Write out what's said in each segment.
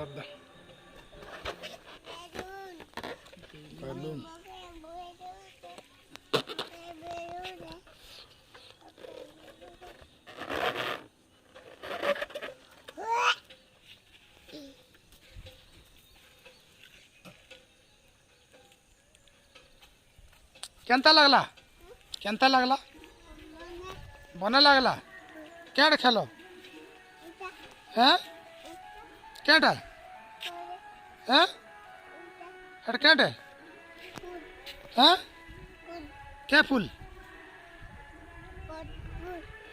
धर बैलून केनता लगला केनता लगला बना लगला क्या खेलो हैं क्या हैं क्या हैं क्या फूल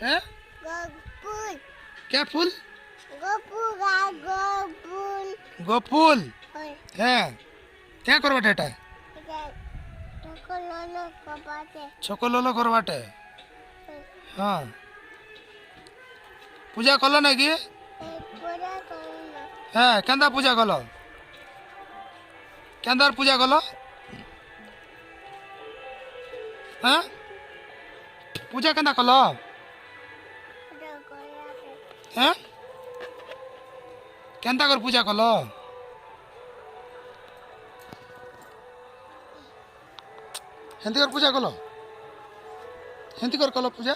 हैं क्या फूल गोफूल हैं क्या करवाटे छोकोलोलो करवाटे हाँ पूजा कल ना कि हाँ केंदा पूजा कल केंदार पूजा कल हाँ पूजा केंदा कल हाँ केंदा कर पूजा कल हेंती कर पूजा कल हेंती कर कल पूजा